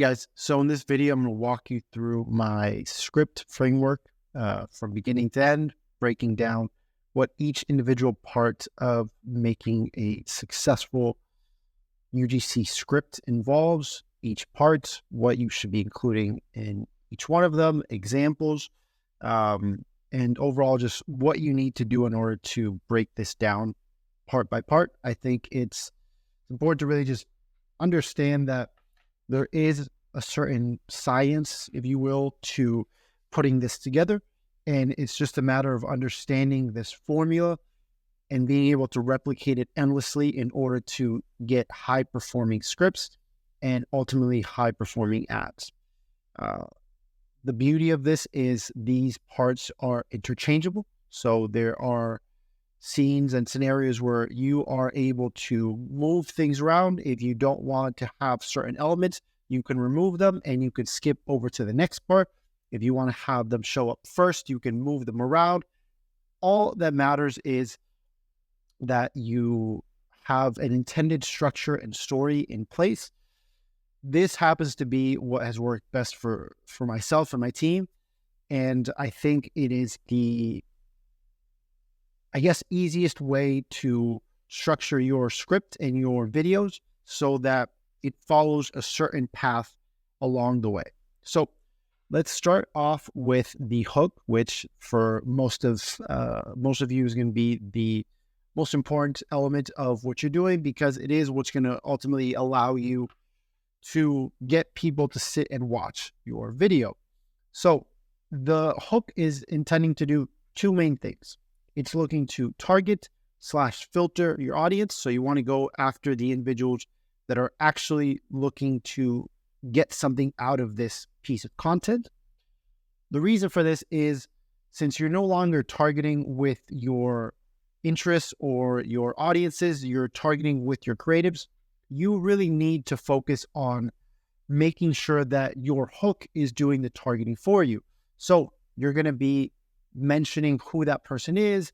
Guys, so in this video, I'm going to walk you through my script framework from beginning to end, breaking down what each individual part of making a successful UGC script involves, each part, what you should be including in each one of them, examples, and overall just what you need to do in order to break this down part by part. I think it's important to really just understand that there is a certain science, if you will, to putting this together. And it's just a matter of understanding this formula and being able to replicate it endlessly in order to get high performing scripts and ultimately high performing ads. The beauty of this is these parts are interchangeable. So there are scenes and scenarios where you are able to move things around. If you don't want to have certain elements, you can remove them and you can skip over to the next part. If you want to have them show up first, you can move them around. All that matters is that you have an intended structure and story in place. This happens to be what has worked best for myself and my team. And I think it is the, easiest way to structure your script and your videos so that it follows a certain path along the way. So let's start off with the hook, which for most of you is going to be the most important element of what you're doing, because it is what's going to ultimately allow you to get people to sit and watch your video. So the hook is intending to do two main things. It's looking to target/filter your audience. So you want to go after the individuals that are actually looking to get something out of this piece of content. The reason for this is since you're no longer targeting with your interests or your audiences, you're targeting with your creatives, you really need to focus on making sure that your hook is doing the targeting for you. So you're going to be mentioning who that person is,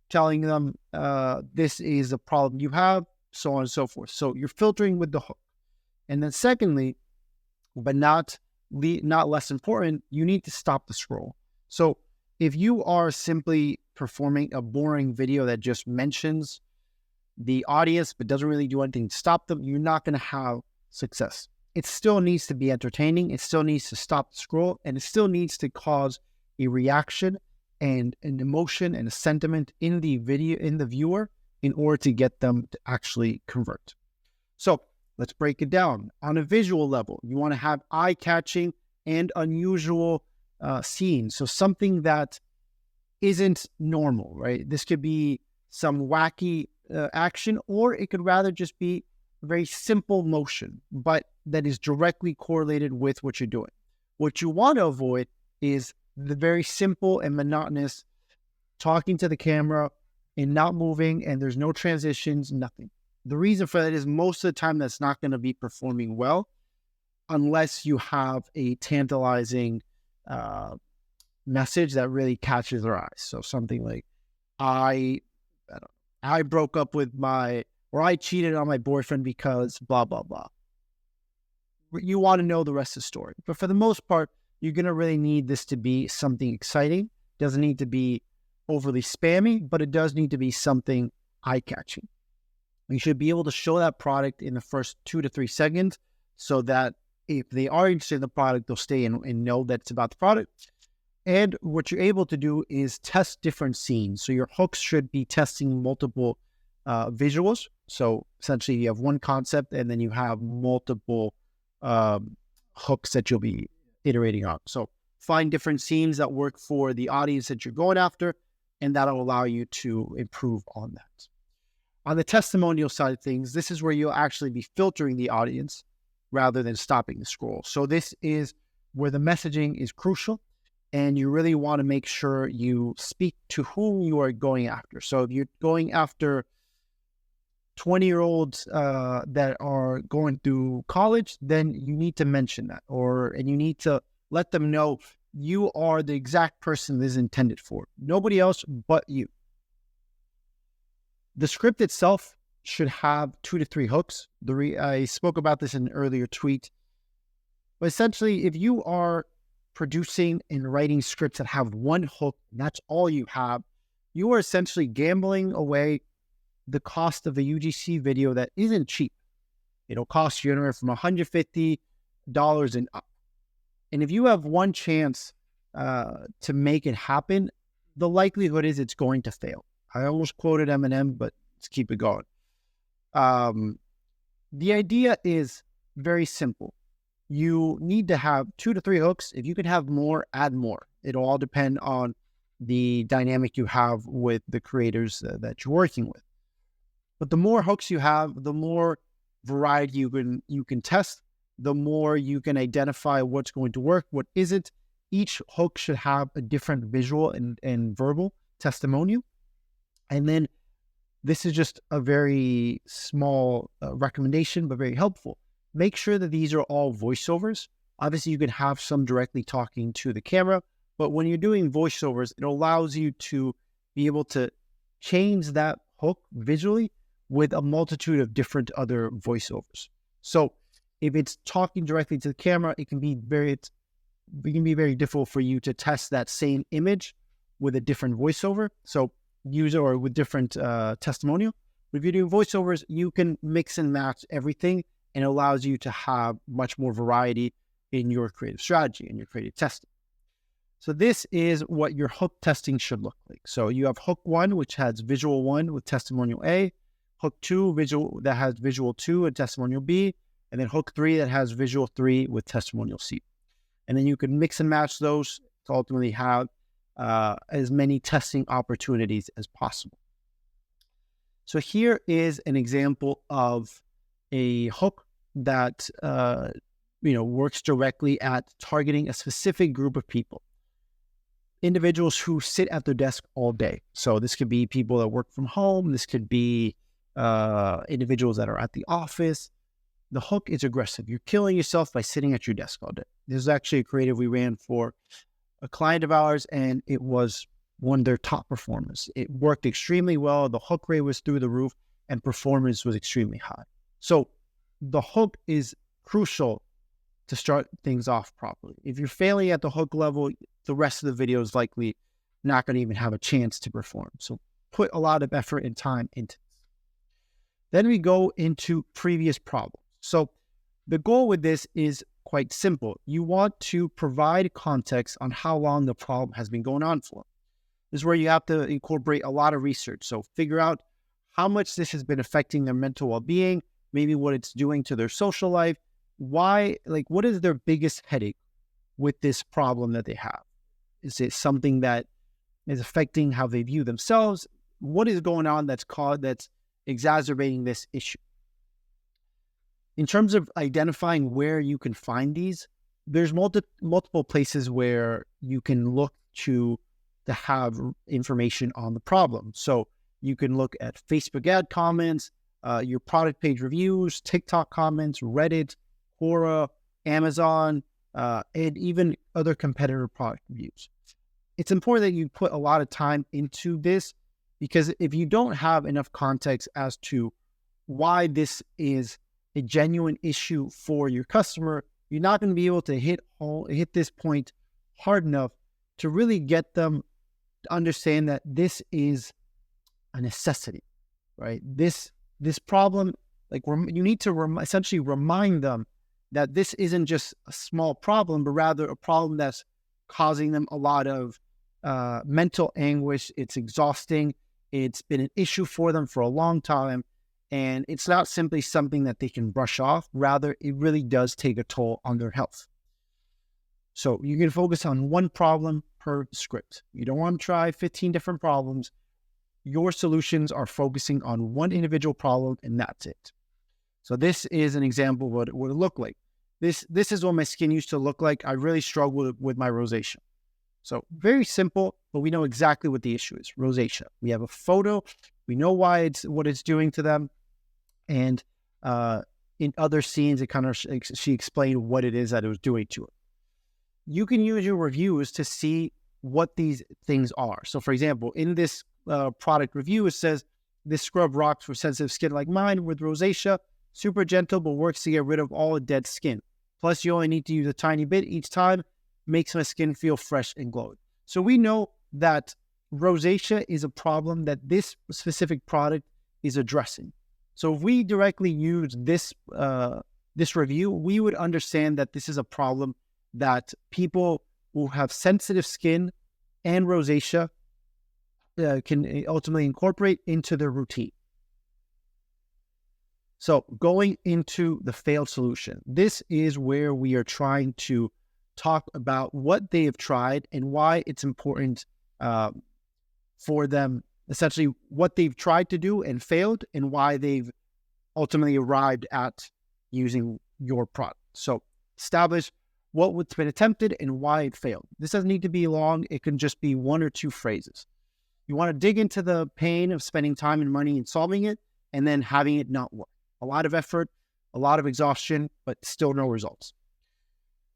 telling them this is a problem you have, so on and so forth. So you're filtering with the hook. And then secondly, but not less important, you need to stop the scroll. So if you are simply performing a boring video that just mentions the audience but doesn't really do anything to stop them, you're not going to have success. It still needs to be entertaining. It still needs to stop the scroll, and it still needs to cause a reaction and an emotion and a sentiment in the video, in the viewer, in order to get them to actually convert. So let's break it down. On a visual level, you want to have eye-catching and unusual scenes. So something that isn't normal, right? This could be some wacky action, or it could rather just be a very simple motion, but that is directly correlated with what you're doing. What you want to avoid is the very simple and monotonous talking to the camera and not moving, and there's no transitions, nothing. The reason for that is most of the time that's not going to be performing well unless you have a tantalizing message that really catches their eyes. So something like, I broke up with or I cheated on my boyfriend because blah, blah, blah. You want to know the rest of the story. But for the most part, you're going to really need this to be something exciting. It doesn't need to be overly spammy, but it does need to be something eye-catching. You should be able to show that product in the first 2 to 3 seconds so that if they are interested in the product, they'll stay and know that it's about the product. And what you're able to do is test different scenes. So your hooks should be testing multiple visuals. So essentially you have one concept and then you have multiple hooks that you'll be iterating on. So find different scenes that work for the audience that you're going after, and that'll allow you to improve on that. On the testimonial side of things, this is where you'll actually be filtering the audience rather than stopping the scroll. So this is where the messaging is crucial, and you really want to make sure you speak to whom you are going after. So if you're going after 20-year-olds that are going through college, then you need to mention that, and you need to let them know you are the exact person this is intended for. Nobody else but you. The script itself should have 2 to 3 hooks. I spoke about this in an earlier tweet. But essentially, if you are producing and writing scripts that have one hook, and that's all you have, you are essentially gambling away the cost of a UGC video that isn't cheap. It'll cost you anywhere from $150 and up. And if you have one chance to make it happen, the likelihood is it's going to fail. I almost quoted Eminem, but let's keep it going. The idea is very simple. You need to have 2 to 3 hooks. If you can have more, add more. It'll all depend on the dynamic you have with the creators that you're working with. But the more hooks you have, the more variety you can test, the more you can identify what's going to work, what isn't. Each hook should have a different visual and verbal testimonial. And then this is just a very small recommendation, but very helpful. Make sure that these are all voiceovers. Obviously, you can have some directly talking to the camera, but when you're doing voiceovers, it allows you to be able to change that hook visually with a multitude of different other voiceovers. So if it's talking directly to the camera, it can be very difficult for you to test that same image with a different voiceover. So user or with different testimonial. But if you're doing voiceovers, you can mix and match everything, and it allows you to have much more variety in your creative strategy and your creative testing. So this is what your hook testing should look like. So you have hook 1, which has visual 1 with testimonial A, hook 2 visual that has visual 2 and testimonial B, and then hook 3 that has visual 3 with testimonial C. And then you can mix and match those to ultimately have as many testing opportunities as possible. So here is an example of a hook that works directly at targeting a specific group of people. Individuals who sit at their desk all day. So this could be people that work from home. This could be individuals that are at the office. The hook is aggressive. You're killing yourself by sitting at your desk all day. This is actually a creative we ran for a client of ours, and it was one of their top performers. It worked extremely well. The hook rate was through the roof, and performance was extremely high. So the hook is crucial to start things off properly. If you're failing at the hook level, the rest of the video is likely not going to even have a chance to perform. So put a lot of effort and time into this. Then we go into previous problems. So the goal with this is quite simple. You want to provide context on how long the problem has been going on for. This is where you have to incorporate a lot of research. So figure out how much this has been affecting their mental well-being, maybe what it's doing to their social life. Why, what is their biggest headache with this problem that they have? Is it something that is affecting how they view themselves? What is going on that's exacerbating this issue? In terms of identifying where you can find these, there's multiple places where you can look to have information on the problem. So you can look at Facebook ad comments, your product page reviews, TikTok comments, Reddit, Quora, Amazon, and even other competitor product reviews. It's important that you put a lot of time into this, because if you don't have enough context as to why this is a genuine issue for your customer, you're not going to be able to hit this point hard enough to really get them to understand that this is a necessity, right? This problem, you need to essentially remind them that this isn't just a small problem, but rather a problem that's causing them a lot of mental anguish. It's exhausting. It's been an issue for them for a long time. And it's not simply something that they can brush off. Rather, it really does take a toll on their health. So you can focus on one problem per script. You don't want to try 15 different problems. Your solutions are focusing on one individual problem, and that's it. So this is an example of what it would look like. This is what my skin used to look like. I really struggled with my rosacea. So very simple, but we know exactly what the issue is: rosacea. We have a photo. We know what it's doing to them. And in other scenes, she explained what it is that it was doing to her. You can use your reviews to see what these things are. So for example, in this product review, it says, "This scrub rocks for sensitive skin like mine with rosacea. Super gentle, but works to get rid of all dead skin. Plus, you only need to use a tiny bit each time. Makes my skin feel fresh and glowing. So we know that rosacea is a problem that this specific product is addressing. So if we directly use this review, we would understand that this is a problem that people who have sensitive skin and rosacea can ultimately incorporate into their routine. So going into the failed solution, this is where we are trying to talk about what they have tried and why it's important for them, essentially what they've tried to do and failed, and why they've ultimately arrived at using your product. So establish what's been attempted and why it failed. This doesn't need to be long. It can just be 1 or 2 phrases. You want to dig into the pain of spending time and money in solving it and then having it not work. A lot of effort, a lot of exhaustion, but still no results.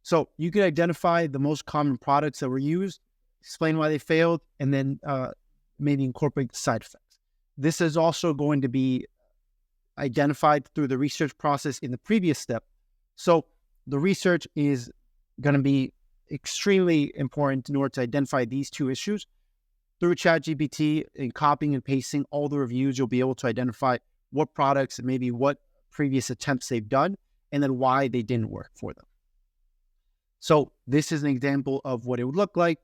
So you can identify the most common products that were used, explain why they failed, and then maybe incorporate the side effects. This is also going to be identified through the research process in the previous step. So the research is going to be extremely important in order to identify these 2 issues. Through ChatGPT and copying and pasting all the reviews, you'll be able to identify what products and maybe what previous attempts they've done, and then why they didn't work for them. So this is an example of what it would look like.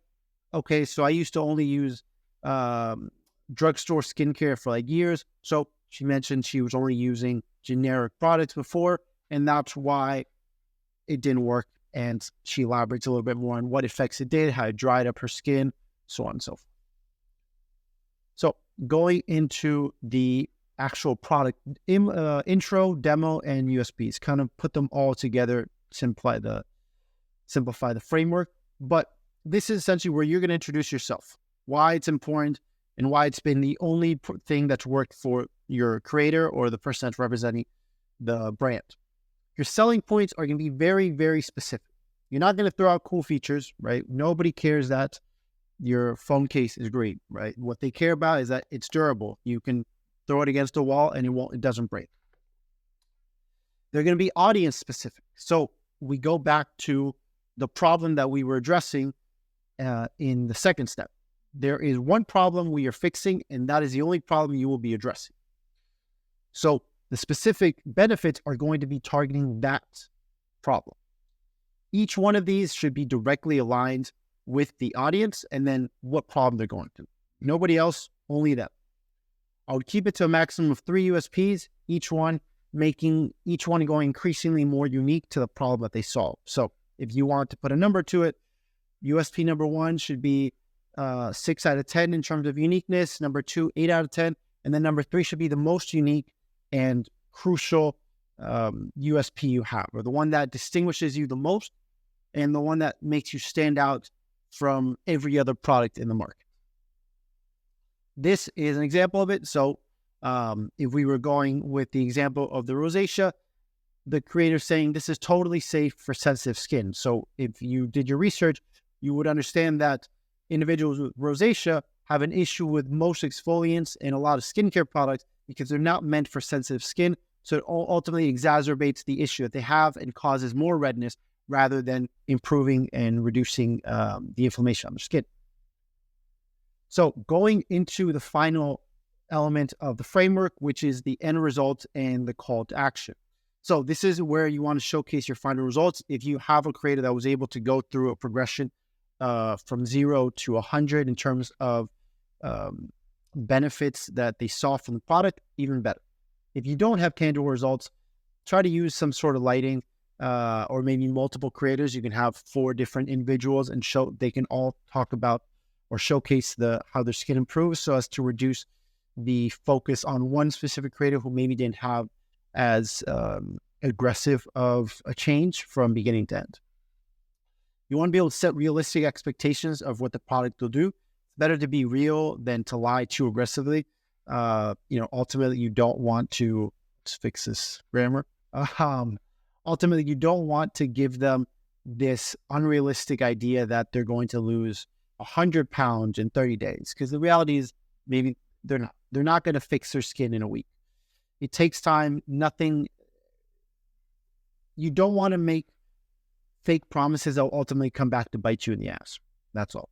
Okay, so I used to only use drugstore skincare for like years. So she mentioned she was only using generic products before, and that's why it didn't work. And she elaborates a little bit more on what effects it did, how it dried up her skin, so on and so forth. So going into the actual product intro, demo, and USPs, kind of put them all together, simplify the framework. But this is essentially where you're going to introduce yourself, why it's important, and why it's been the only thing that's worked for your creator or the person that's representing the brand. Your selling points are going to be very, very specific. You're not going to throw out cool features, right? Nobody cares that your phone case is great, right? What they care about is that it's durable. You can throw it against a wall and it doesn't break. They're going to be audience specific. So we go back to the problem that we were addressing in the second step. There is one problem we are fixing, and that is the only problem you will be addressing. So the specific benefits are going to be targeting that problem. Each one of these should be directly aligned with the audience and then what problem they're going to. Nobody else, only them. I would keep it to a maximum of 3 USPs, each one going increasingly more unique to the problem that they solve. So if you want to put a number to it, USP number 1 should be 6 out of 10 in terms of uniqueness, number 2, 8 out of 10, and then number 3 should be the most unique and crucial USP you have, or the one that distinguishes you the most and the one that makes you stand out from every other product in the market. This is an example of it. So if we were going with the example of the rosacea, the creator saying this is totally safe for sensitive skin. So if you did your research, you would understand that individuals with rosacea have an issue with most exfoliants and a lot of skincare products because they're not meant for sensitive skin. So it ultimately exacerbates the issue that they have and causes more redness rather than improving and reducing the inflammation on their skin. So going into the final element of the framework, which is the end result and the call to action. So this is where you want to showcase your final results. If you have a creator that was able to go through a progression from 0 to 100 in terms of benefits that they saw from the product, even better. If you don't have tangible results, try to use some sort of lighting or maybe multiple creators. You can have 4 different individuals and they can all talk about or showcase how their skin improves so as to reduce the focus on one specific creator who maybe didn't have as aggressive of a change from beginning to end. You want to be able to set realistic expectations of what the product will do. It's better to be real than to lie too aggressively. Ultimately, you don't want to, let's fix this grammar. Ultimately, you don't want to give them this unrealistic idea that they're going to lose 100 pounds in 30 days. Because the reality is maybe they're not. They're not going to fix their skin in a week. It takes time. You don't want to make fake promises that will ultimately come back to bite you in the ass. That's all.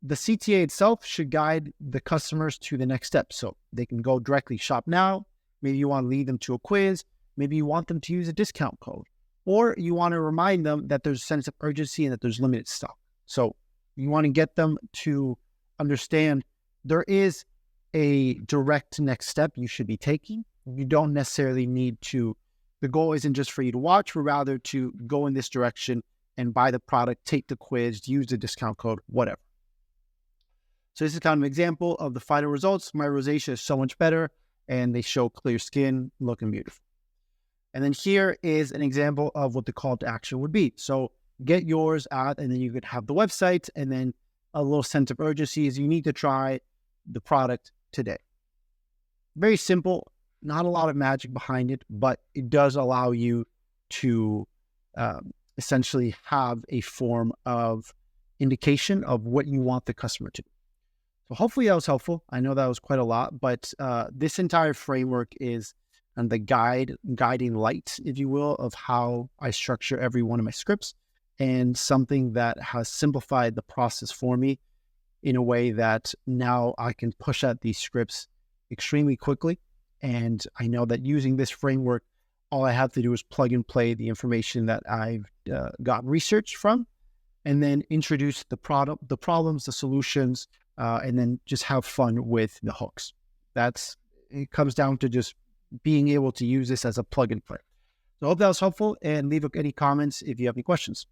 The CTA itself should guide the customers to the next step. So they can go directly shop now. Maybe you want to lead them to a quiz. Maybe you want them to use a discount code. Or you want to remind them that there's a sense of urgency and that there's limited stock. So you want to get them to understand there is a direct next step you should be taking. You don't necessarily need to, the goal isn't just for you to watch, but rather to go in this direction and buy the product, take the quiz, use the discount code, whatever. So this is kind of an example of the final results. My rosacea is so much better and they show clear skin, looking beautiful. And then here is an example of what the call to action would be. So get yours out, and then you could have the website, and then a little sense of urgency is you need to try the product today. Very simple, not a lot of magic behind it, but it does allow you to essentially have a form of indication of what you want the customer to do. So hopefully that was helpful. I know that was quite a lot, but this entire framework is the guiding light, if you will, of how I structure every one of my scripts, and something that has simplified the process for me in a way that now I can push out these scripts extremely quickly. And I know that using this framework, all I have to do is plug and play the information that I've gotten research from, and then introduce the product, the problems, the solutions, and then just have fun with the hooks. It comes down to just being able to use this as a plug and play. So I hope that was helpful, and leave any comments if you have any questions.